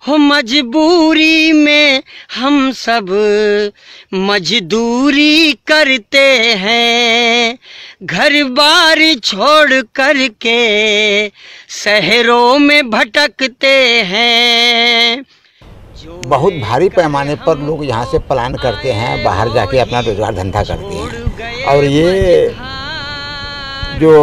हो मजबूरी में हम सब मजदूरी करते हैं, घर बार छोड़ कर के शहरों में भटकते हैं। बहुत भारी पैमाने पर लोग यहाँ से पलायन करते हैं, बाहर जाके अपना रोजगार धंधा करते हैं। और ये जो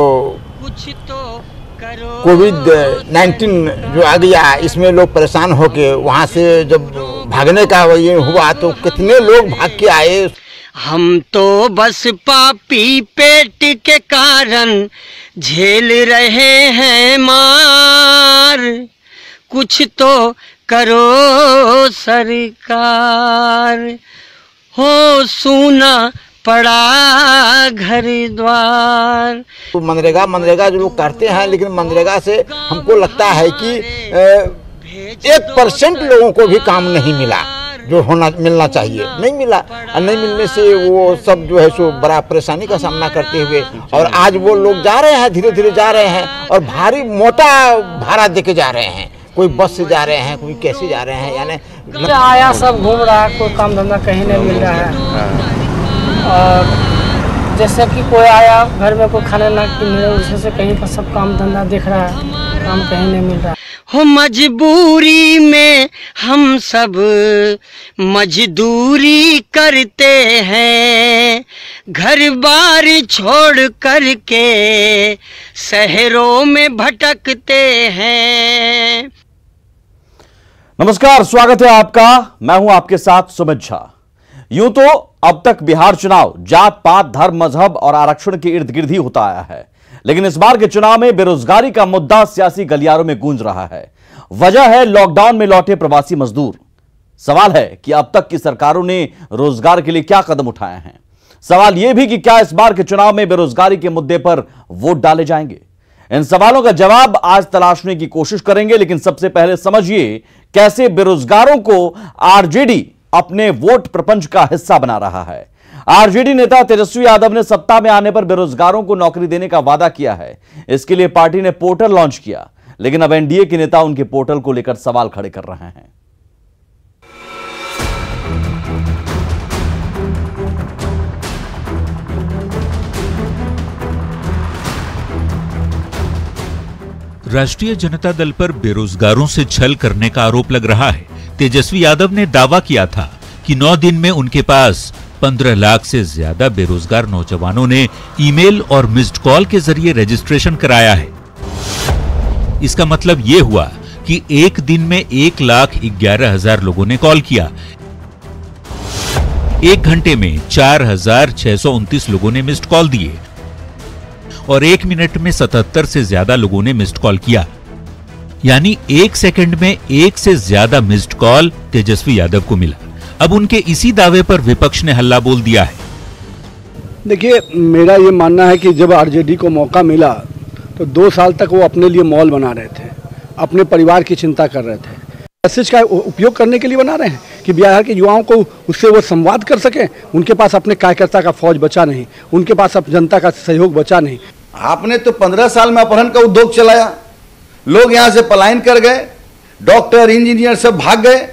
कोविड-19 जो आ गया, इसमें लोग परेशान होके वहाँ से जब भागने का ये हुआ तो कितने लोग भाग के आए। हम तो बस पापी पेट के कारण झेल रहे हैं मार, कुछ तो करो सरकार। हो सूना पड़ा घर द्वार। तो मनरेगा जो लोग करते हैं, लेकिन मनरेगा से हमको लगता है कि 1% लोगों को भी काम नहीं मिला जो मिलना चाहिए, नहीं मिला। और नहीं मिलने से वो सब जो है सो बड़ा परेशानी का सामना करते हुए, और आज वो लोग जा रहे हैं, धीरे धीरे जा रहे हैं और भारी मोटा भाड़ा देके जा रहे हैं। कोई बस से जा रहे हैं, कोई कैसे जा रहे हैं, यानी आया सब घूम रहा है, कोई काम धंधा कहीं नहीं मिल रहा है। और जैसे कि कोई आया घर में कोई खाना ना मिले, उससे कहीं पर सब काम धंधा दिख रहा है, काम कहीं नहीं मिल रहा है। हो मजबूरी में हम सब मजदूरी करते हैं, घर बार छोड़ कर के शहरों में भटकते हैं। नमस्कार, स्वागत है आपका। मैं हूं आपके साथ सुमित झा। यूं तो अब तक बिहार चुनाव जात पात धर्म मजहब और आरक्षण के इर्द गिर्द ही होता आया है, लेकिन इस बार के चुनाव में बेरोजगारी का मुद्दा सियासी गलियारों में गूंज रहा है। वजह है लॉकडाउन में लौटे प्रवासी मजदूर। सवाल है कि अब तक की सरकारों ने रोजगार के लिए क्या कदम उठाए हैं। सवाल यह भी कि क्या इस बार के चुनाव में बेरोजगारी के मुद्दे पर वोट डाले जाएंगे। इन सवालों का जवाब आज तलाशने की कोशिश करेंगे, लेकिन सबसे पहले समझिए कैसे बेरोजगारों को आरजेडी अपने वोट प्रपंच का हिस्सा बना रहा है। आरजेडी नेता तेजस्वी यादव ने सत्ता में आने पर बेरोजगारों को नौकरी देने का वादा किया है। इसके लिए पार्टी ने पोर्टल लॉन्च किया, लेकिन अब एनडीए के नेता उनके पोर्टल को लेकर सवाल खड़े कर रहे हैं। राष्ट्रीय जनता दल पर बेरोजगारों से छल करने का आरोप लग रहा है। तेजस्वी यादव ने दावा किया था कि 9 दिन में उनके पास 15 लाख से ज्यादा बेरोजगार नौजवानों ने ईमेल और मिस्ड कॉल के जरिए रजिस्ट्रेशन कराया है। इसका मतलब यह हुआ कि एक दिन में 1,11,000 लोगों ने कॉल किया। 1 घंटे में 4,629 लोगों ने मिस्ड कॉल दिए और 1 मिनट में 77 से ज्यादा लोगों ने मिस्ड कॉल किया। यानी 1 सेकंड में 1 से ज्यादा मिस्ड कॉल तेजस्वी यादव को मिला। अब उनके इसी दावे पर विपक्ष ने हल्ला बोल दिया है। देखिए, मेरा ये मानना है कि जब आरजेडी को मौका मिला तो 2 साल तक वो अपने लिए मॉल बना रहे थे, अपने परिवार की चिंता कर रहे थे। मैसेज का उपयोग करने के लिए बना रहे हैं कि बिहार के युवाओं को उससे वो संवाद कर सकें। उनके पास अपने कार्यकर्ता का फौज बचा नहीं, उनके पास अब जनता का सहयोग बचा नहीं। आपने तो 15 साल में अपहरण का उद्योग चलाया, लोग यहाँ से पलायन कर गए, डॉक्टर इंजीनियर सब भाग गए,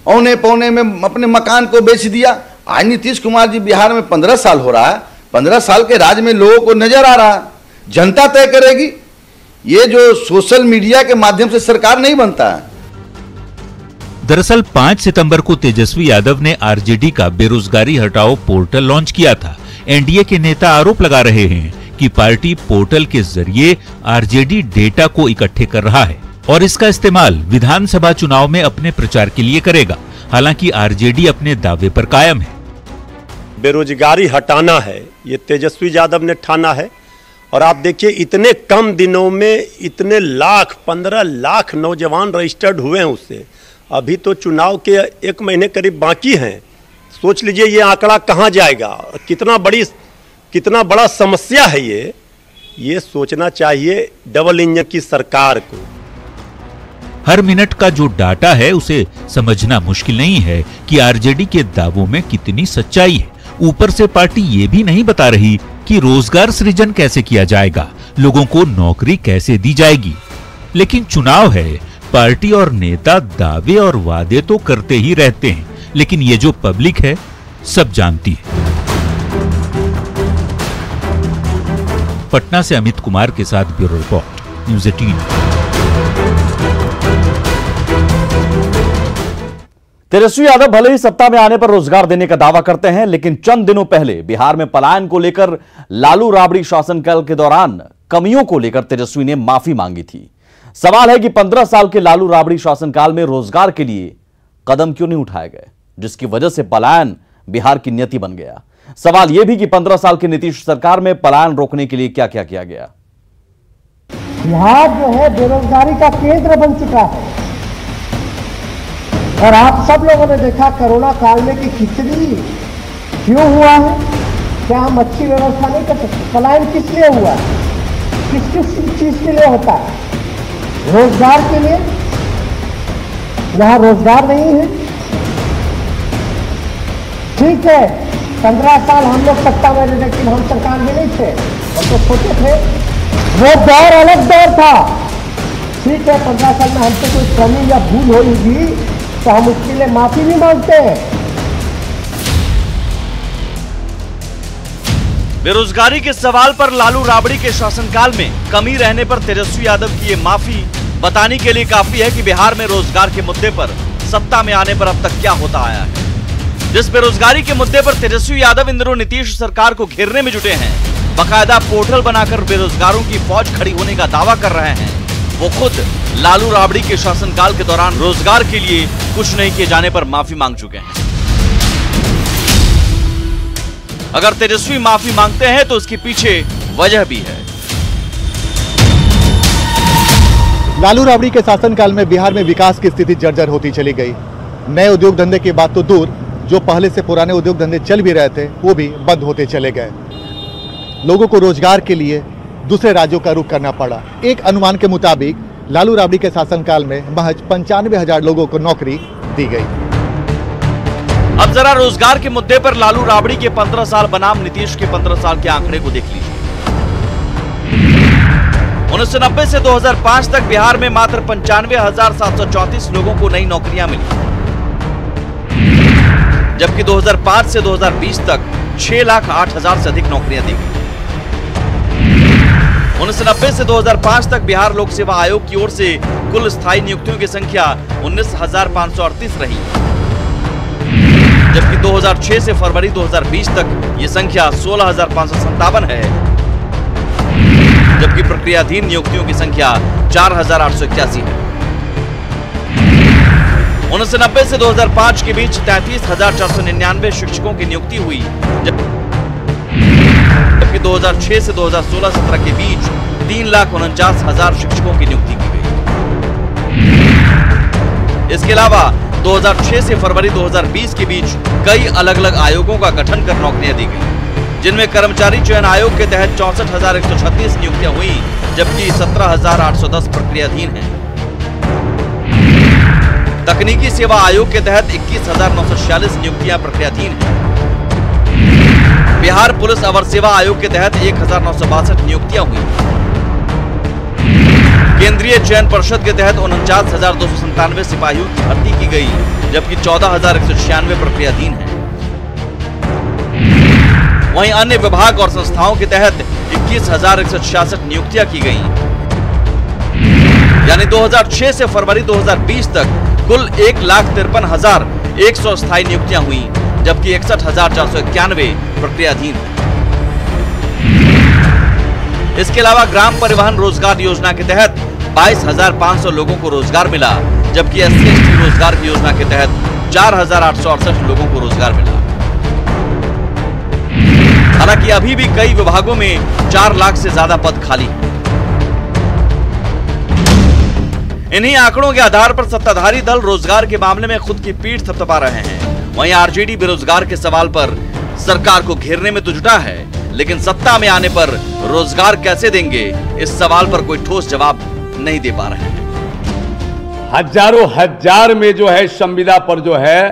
औने पौने में अपने मकान को बेच दिया। आज नीतीश कुमार जी बिहार में 15 साल हो रहा है, 15 साल के राज में लोगों को नजर आ रहा है, जनता तय करेगी। ये जो सोशल मीडिया के माध्यम से सरकार नहीं बनता है। दरअसल 5 सितंबर को तेजस्वी यादव ने आरजेडी का बेरोजगारी हटाओ पोर्टल लॉन्च किया था। एनडीए के नेता आरोप लगा रहे हैं कि पार्टी पोर्टल के जरिए आरजेडी डेटा को इकट्ठे कर रहा है और इसका इस्तेमाल विधानसभा चुनाव में अपने प्रचार के लिए करेगा। हालांकि आरजेडी अपने दावे पर कायम है। बेरोजगारी हटाना है, ये तेजस्वी यादव ने ठाना है। और आप देखिए, इतने कम दिनों में इतने 15 लाख नौजवान रजिस्टर्ड हुए हैं उससे। अभी तो चुनाव के 1 महीने करीब बाकी हैं। सोच लीजिए ये आंकड़ा कहां जाएगा, कितना बड़ा समस्या है ये सोचना चाहिए डबल इंजन की सरकार को। हर मिनट का जो डाटा है उसे समझना मुश्किल नहीं है कि आरजेडी के दावों में कितनी सच्चाई है। ऊपर से पार्टी ये भी नहीं बता रही कि रोजगार सृजन कैसे किया जाएगा, लोगों को नौकरी कैसे दी जाएगी। लेकिन चुनाव है पार्टी और नेता दावे और वादे तो करते ही रहते हैं, लेकिन ये जो पब्लिक है सब जानती है। पटना से अमित कुमार के साथ bureau report, news 18। Tejashwi Yadav भले ही सत्ता में आने पर रोजगार देने का दावा करते हैं, लेकिन चंद दिनों पहले बिहार में पलायन को लेकर लालू राबड़ी शासनकाल के दौरान कमियों को लेकर तेजस्वी ने माफी मांगी थी। सवाल है कि 15 साल के लालू राबड़ी शासनकाल में रोजगार के लिए कदम क्यों नहीं उठाए गए, जिसकी वजह से पलायन बिहार की नियति बन गया। सवाल यह भी कि 15 साल की नीतीश सरकार में पलायन रोकने के लिए क्या क्या किया गया। बिहार जो है बेरोजगारी का केंद्र बन चुका है, और आप सब लोगों ने देखा कोरोना काल में कि खिचड़ी क्यों हुआ है। क्या हम अच्छी व्यवस्था नहीं कर सकते? पलायन किस लिए हुआ है? किस किस चीज के लिए होता है? रोजगार के लिए। यहाँ रोजगार नहीं है। ठीक है, 15 साल हम लोग सत्ता में रहे, लेकिन हम सरकार में नहीं थे, हम तो छोटे थे। वो दौर अलग दौर था। ठीक है, 15 साल में हमसे कोई कमी या भूल होगी तो हम उसके लिए माफी भी मांगते हैं। बेरोजगारी के सवाल पर लालू राबड़ी के शासनकाल में कमी रहने पर तेजस्वी यादव की ये माफी बताने के लिए काफी है कि बिहार में रोजगार के मुद्दे पर सत्ता में आने पर अब तक क्या होता आया है। जिस बेरोजगारी के मुद्दे पर तेजस्वी यादव इन दिनों नीतीश सरकार को घेरने में जुटे हैं, बाकायदा पोर्टल बनाकर बेरोजगारों की फौज खड़ी होने का दावा कर रहे हैं, वो खुद लालू राबड़ी के शासनकाल के दौरान रोजगार के लिए कुछ नहीं किए जाने पर माफी मांग चुके हैं। अगर तेजस्वी माफी मांगते हैं तो उसके पीछे वजह भी है। लालू राबड़ी के शासनकाल में बिहार में विकास की स्थिति जर्जर होती चली गई। नए उद्योग धंधे की बात तो दूर, जो पहले से पुराने उद्योग धंधे चल भी रहे थे वो भी बंद होते चले गए। लोगों को रोजगार के लिए दूसरे राज्यों का रुख करना पड़ा। एक अनुमान के मुताबिक लालू राबड़ी के शासनकाल में महज 95,000 लोगों को नौकरी दी गई। अब जरा रोजगार के मुद्दे पर लालू राबड़ी के 15 साल बनाम नीतीश के 15 साल के आंकड़े को देख लीजिए। 1990 से 2005 तक बिहार में मात्र 95,734 लोगों को नई नौकरियां मिली, जबकि 2005 से 2020 तक 6,08,000 से अधिक नौकरियां दी गई। 1990 से 2005 तक बिहार लोक सेवा आयोग की ओर से कुल स्थायी नियुक्तियों की संख्या 19,538 रही, जबकि 2006 से फरवरी 2020 तक ये संख्या 16,557 है, जबकि प्रक्रियाधीन नियुक्तियों की संख्या 4,881 है। 1990 से 2005 के बीच 33,499 शिक्षकों की नियुक्ति हुई, जबकि 2006 से 2016-17 के बीच 3,49,000 शिक्षकों की नियुक्ति की गई। इसके अलावा 2006 से फरवरी 2020 के बीच कई अलग अलग आयोगों का गठन कर नौकरियां दी गई, जिनमें कर्मचारी चयन आयोग के तहत 64,136 नियुक्तियां हुई, जबकि 17,810 प्रक्रियाधीन हैं। तकनीकी सेवा आयोग के तहत 21,946 नियुक्तियां प्रक्रियाधीन हैं। बिहार पुलिस अवर सेवा आयोग के तहत 1,962 नियुक्तियां हुई। केंद्रीय चयन परिषद के तहत 49,297 सिपाहियों की भर्ती की गई, जबकि 14,196 प्रक्रियाधीन हैं। वहीं अन्य विभाग और संस्थाओं के तहत 21,166 नियुक्तियां की गई। यानी 2006 से फरवरी 2020 तक कुल 1,53,100 स्थायी नियुक्तियां हुई, जबकि 61,491 प्रक्रियाधीन हैं। इसके अलावा ग्राम परिवहन रोजगार योजना के तहत 22,500 लोगों को रोजगार मिला, जबकि SC/ST रोजगार की योजना के तहत 4,868 लोगों को रोजगार मिला। हालांकि अभी भी कई विभागों में 4 लाख से ज्यादा पद खाली हैं। इन्हीं आंकड़ों के आधार पर सत्ताधारी दल रोजगार के मामले में खुद की पीठ थपथपा रहे हैं। वहीं आरजेडी बेरोजगार के सवाल पर सरकार को घेरने में तो जुटा है, लेकिन सत्ता में आने पर रोजगार कैसे देंगे, इस सवाल पर कोई ठोस जवाब नहीं दे पा रहे हैं। हजारों हजार में जो है संविदा पर जो है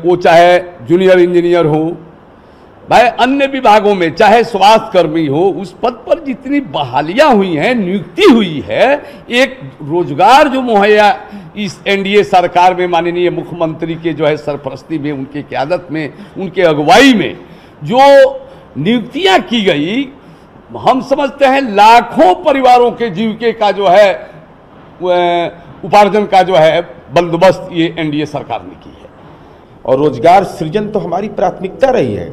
वो चाहे जूनियर इंजीनियर हो, भाई अन्य विभागों में चाहे स्वास्थ्य कर्मी हो, उस पद पर जितनी बहालियां हुई हैं, नियुक्ति हुई है, एक रोजगार जो मुहैया इस एनडीए सरकार में माननीय मुख्यमंत्री के जो है सरपरस्ती में, उनके क़यादत में, उनके अगुवाई में जो नियुक्तियां की गई, हम समझते हैं लाखों परिवारों के जीविका का जो है उपार्जन का जो है बंदोबस्त ये एनडीए सरकार ने की है। और रोजगार सृजन तो हमारी प्राथमिकता रही है।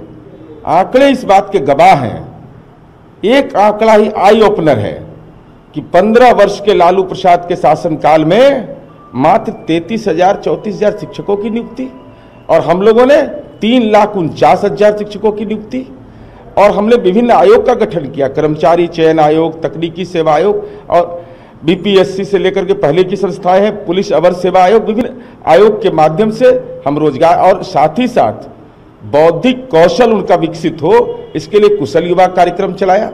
आंकड़े इस बात के गवाह हैं। एक आंकड़ा ही आई ओपनर है कि 15 वर्ष के लालू प्रसाद के शासनकाल में मात्र 33,000-34,000 शिक्षकों की नियुक्ति, और हम लोगों ने 3,49,000 शिक्षकों की नियुक्ति, और हमने विभिन्न आयोग का गठन किया, कर्मचारी चयन आयोग, तकनीकी सेवा आयोग, और बीपीएससी से लेकर के पहले की संस्थाएं हैं, पुलिस अवर सेवा आयोग, विभिन्न आयोग के माध्यम से हम रोजगार और साथ ही साथ बौद्धिक कौशल उनका विकसित हो, इसके लिए कुशल युवा कार्यक्रम चलाया।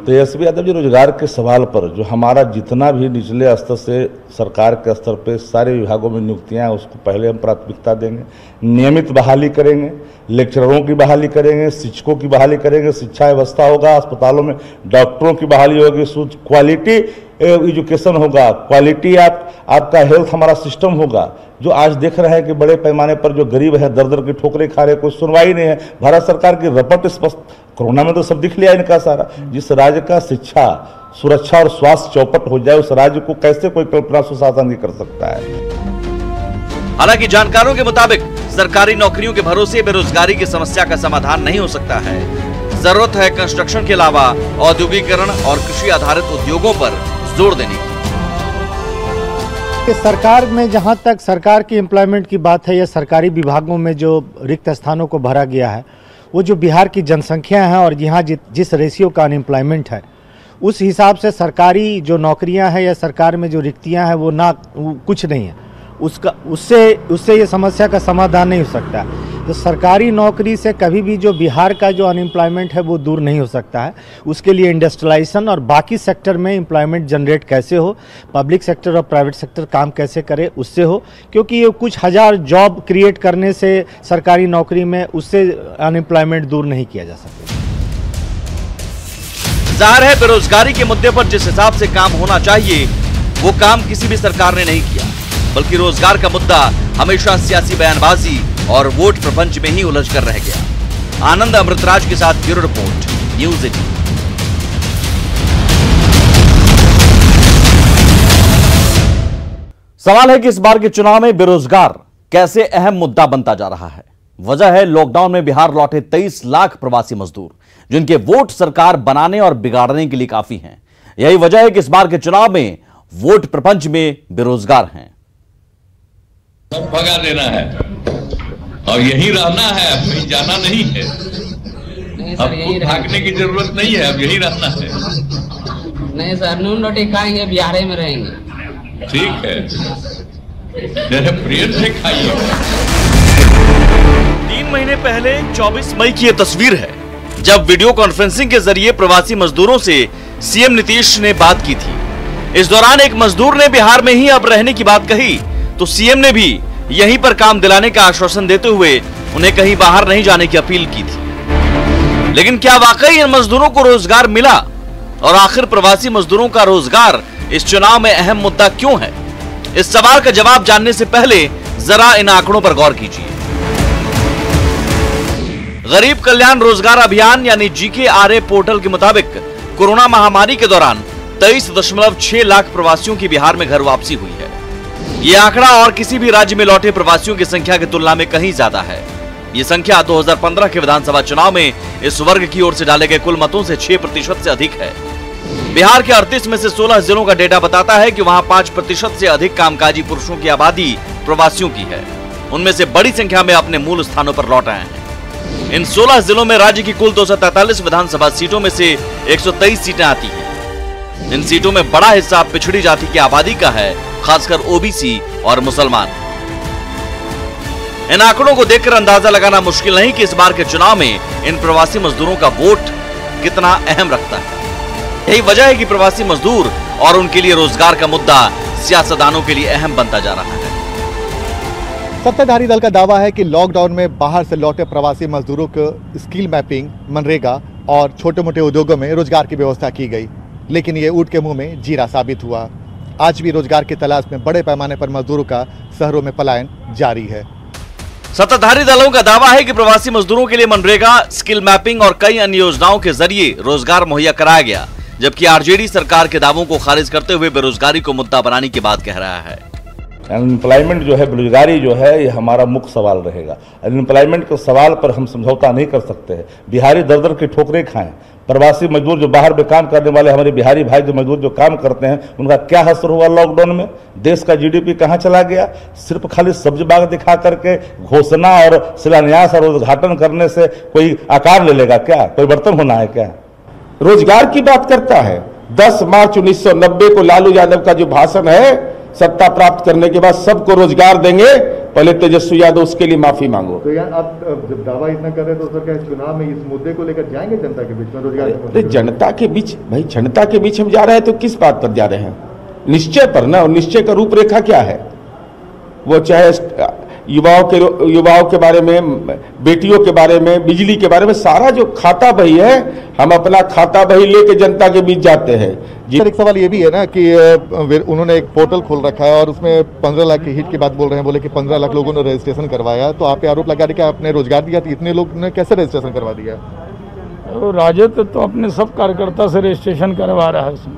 तेजस्वी यादव जी, रोजगार के सवाल पर जो हमारा जितना भी निचले स्तर से सरकार के स्तर पे सारे विभागों में नियुक्तियां हैं, उसको पहले हम प्राथमिकता देंगे। नियमित बहाली करेंगे, लेक्चररों की बहाली करेंगे, शिक्षकों की बहाली करेंगे, शिक्षा व्यवस्था होगा, अस्पतालों में डॉक्टरों की बहाली होगी, क्वालिटी एजुकेशन होगा, क्वालिटी आपका हेल्थ हमारा सिस्टम होगा। जो आज देख रहे हैं कि बड़े पैमाने पर जो गरीब है दर दर की ठोकरें खा रहे, कोई सुनवाई नहीं है। भारत सरकार की रपट स्पष्ट, कोरोना में तो सब दिख लिया इनका सारा। जिस राज्य का शिक्षा, सुरक्षा और स्वास्थ्य चौपट हो जाए, उस राज्य को कैसे कोई कल्पना सुशासन कर सकता है। हालांकि जानकारों के मुताबिक सरकारी नौकरियों के भरोसे बेरोजगारी की समस्या का समाधान नहीं हो सकता है। जरूरत है कंस्ट्रक्शन के अलावा औद्योगिकरण और कृषि आधारित उद्योगों पर जोर देने की। सरकार में जहां तक सरकार की एम्प्लॉयमेंट की बात है या सरकारी विभागों में जो रिक्त स्थानों को भरा गया है, वो जो बिहार की जनसंख्या है और यहाँ जिस रेशियो का अनएम्प्लॉयमेंट है, उस हिसाब से सरकारी जो नौकरियां हैं या सरकार में जो रिक्तियां हैं वो कुछ नहीं है। उससे ये समस्या का समाधान नहीं हो सकता। तो सरकारी नौकरी से कभी भी जो बिहार का जो अनएम्प्लॉयमेंट है वो दूर नहीं हो सकता है। उसके लिए इंडस्ट्रियलाइजेशन और बाकी सेक्टर में एम्प्लॉयमेंट जनरेट कैसे हो, पब्लिक सेक्टर और प्राइवेट सेक्टर काम कैसे करे, उससे हो। क्योंकि ये कुछ हजार जॉब क्रिएट करने से सरकारी नौकरी में उससे अनएम्प्लॉयमेंट दूर नहीं किया जा सकता। जाहिर है बेरोजगारी के मुद्दे पर जिस हिसाब से काम होना चाहिए वो काम किसी भी सरकार ने नहीं किया, बल्कि रोजगार का मुद्दा हमेशा सियासी बयानबाजी और वोट प्रपंच में ही उलझ कर रह गया। आनंद अमृतराज के साथ ब्यूरो रिपोर्ट, न्यूज़ 18। सवाल है कि इस बार के चुनाव में बेरोजगार कैसे अहम मुद्दा बनता जा रहा है। वजह है लॉकडाउन में बिहार लौटे 23 लाख प्रवासी मजदूर, जिनके वोट सरकार बनाने और बिगाड़ने के लिए काफी हैं। यही वजह है कि इस बार के चुनाव में वोट प्रपंच में बेरोजगार हैं। सब भगा देना है और यही रहना है, अब कहीं जाना नहीं है। अब खुद भागने की जरूरत नहीं है, अब यही रहना है। नहीं सर, नून रोटी खाएंगे, बिहार में रहेंगे। ठीक है, जरा प्रेम से खाइए। 3 महीने पहले 24 मई की यह तस्वीर है जब वीडियो कॉन्फ्रेंसिंग के जरिए प्रवासी मजदूरों से सीएम नीतीश ने बात की थी। इस दौरान एक मजदूर ने बिहार में ही अब रहने की बात कही तो सीएम ने भी यहीं पर काम दिलाने का आश्वासन देते हुए उन्हें कहीं बाहर नहीं जाने की अपील की थी। लेकिन क्या वाकई इन मजदूरों को रोजगार मिला? और आखिर प्रवासी मजदूरों का रोजगार इस चुनाव में अहम मुद्दा क्यों है? इस सवाल का जवाब जानने से पहले जरा इन आंकड़ों पर गौर कीजिए। गरीब कल्याण रोजगार अभियान यानी GKRA पोर्टल के मुताबिक कोरोना महामारी के दौरान 23.6 लाख प्रवासियों की बिहार में घर वापसी हुई है। ये आंकड़ा और किसी भी राज्य में लौटे प्रवासियों की संख्या की तुलना में कहीं ज्यादा है। ये संख्या 2015 के विधानसभा चुनाव में इस वर्ग की ओर से डाले गए कुल मतों से 6% से अधिक है। बिहार के 38 में से 16 जिलों का डेटा बताता है कि वहां 5% से अधिक कामकाजी पुरुषों की आबादी प्रवासियों की है। उनमें से बड़ी संख्या में अपने मूल स्थानों पर लौट आए हैं। इन 16 जिलों में राज्य की कुल 243 विधानसभा सीटों में से 123 सीटें आती हैं। इन सीटों में बड़ा हिस्सा पिछड़ी जाति की आबादी का है, खासकर ओबीसी और मुसलमान। इन आंकड़ों को देखकर अंदाजा लगाना मुश्किल नहीं कि इस बार के चुनाव में इन प्रवासी मजदूरों का वोट कितना अहम रखता है। यही वजह है कि प्रवासी मजदूर और उनके लिए रोजगार का मुद्दा सियासतदानों के लिए अहम बनता जा रहा है। सत्ताधारी दल का दावा है कि लॉकडाउन में बाहर से लौटे प्रवासी मजदूरों को स्किल मैपिंग, मनरेगा और छोटे मोटे उद्योगों में रोजगार की व्यवस्था की गई, लेकिन ये ऊँट के मुंह में जीरा साबित हुआ। आज भी रोजगार की तलाश में बड़े पैमाने पर मजदूरों का शहरों में पलायन जारी है। सत्ताधारी दलों का दावा है कि प्रवासी मजदूरों के लिए मनरेगा, स्किल मैपिंग और कई अन्य योजनाओं के जरिए रोजगार मुहैया कराया गया, जबकि आरजेडी सरकार के दावों को खारिज करते हुए बेरोजगारी को मुद्दा बनाने की बात कह रहा है। अनएम्प्लॉयमेंट जो है, बेरोजगारी जो है, ये हमारा मुख्य सवाल रहेगा। अनएम्प्लॉयमेंट के सवाल पर हम समझौता नहीं कर सकते हैं। बिहारी दर दर की ठोकरें खाएं, प्रवासी मजदूर जो बाहर में काम करने वाले हमारे बिहारी भाई जो मजदूर जो काम करते हैं, उनका क्या असर हुआ लॉकडाउन में? देश का जीडीपी कहाँ चला गया? सिर्फ खाली सब्जी बाग दिखा करके घोषणा और शिलान्यास और उद्घाटन करने से कोई आकार ले लेगा क्या? परिवर्तन होना है क्या? रोजगार की बात करता है। 10 मार्च 1990 को लालू यादव का जो भाषण है, सत्ता प्राप्त करने के बाद सबको रोजगार देंगे, पहले तेजस्वी यादव उसके लिए माफी मांगो। तो यार आप जब दावा इतना कर रहे हैं तो सर क्या चुनाव में इस मुद्दे को लेकर जाएंगे जनता के बीच में? रोजगार के मुद्दे जनता के बीच, भाई जनता के बीच हम जा रहे हैं तो किस बात पर जा रहे हैं? निश्चय पर ना। और निश्चय का रूपरेखा क्या है? वो चाहे युवाओं के बारे में, बेटियों के बारे में, बिजली के बारे में, सारा जो खाता बही है, हम अपना खाता बही लेके जनता के बीच जाते हैं। सर एक सवाल ये भी है ना कि उन्होंने एक पोर्टल खोल रखा है और उसमें 15 लाख की हिट की बात बोल रहे हैं, बोले कि 15 लाख लोगों ने रजिस्ट्रेशन करवाया, तो आप पे आरोप लगा रहे कि आपने रोजगार दिया, तो इतने लोग ने कैसे रजिस्ट्रेशन करवा दिया? राजद तो अपने सब कार्यकर्ता से रजिस्ट्रेशन करवा रहा है उसमें।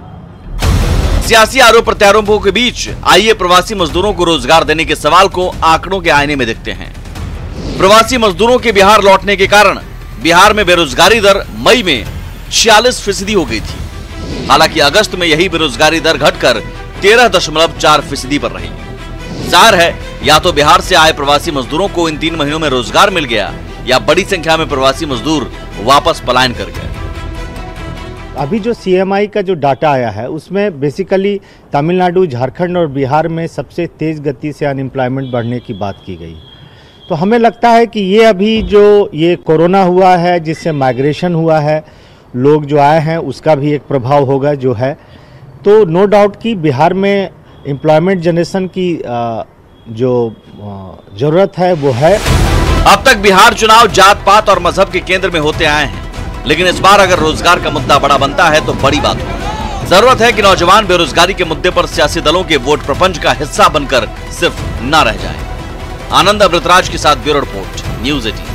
सियासी आरोप प्रत्यारोपों के बीच आइए प्रवासी मजदूरों को रोजगार देने के सवाल को आंकड़ों के आईने में देखते हैं। प्रवासी मजदूरों के बिहार लौटने के कारण बिहार में बेरोजगारी दर मई में 46% हो गई थी। हालांकि अगस्त में यही बेरोजगारी दर घटकर 13.4% पर रही। जाहिर है, या तो बिहार से आए प्रवासी मजदूरों को इन 3 महीनों में रोजगार मिल गया या बड़ी संख्या में प्रवासी मजदूर वापस पलायन कर गए। अभी जो सीएमआई का जो डाटा आया है उसमें बेसिकली तमिलनाडु, झारखंड और बिहार में सबसे तेज़ गति से अनएम्प्लॉयमेंट बढ़ने की बात की गई। तो हमें लगता है कि ये अभी जो ये कोरोना हुआ है, जिससे माइग्रेशन हुआ है, लोग जो आए हैं, उसका भी एक प्रभाव होगा जो है। तो नो डाउट कि बिहार में एम्प्लॉयमेंट जनरेशन की जो ज़रूरत है वो है। अब तक बिहार चुनाव जात पात और मजहब के केंद्र में होते आए हैं, लेकिन इस बार अगर रोजगार का मुद्दा बड़ा बनता है तो बड़ी बात होगी। जरूरत है कि नौजवान बेरोजगारी के मुद्दे पर सियासी दलों के वोट प्रपंच का हिस्सा बनकर सिर्फ न रह जाएं। आनंद अमृतराज के साथ ब्यूरो रिपोर्ट, न्यूज़ 18।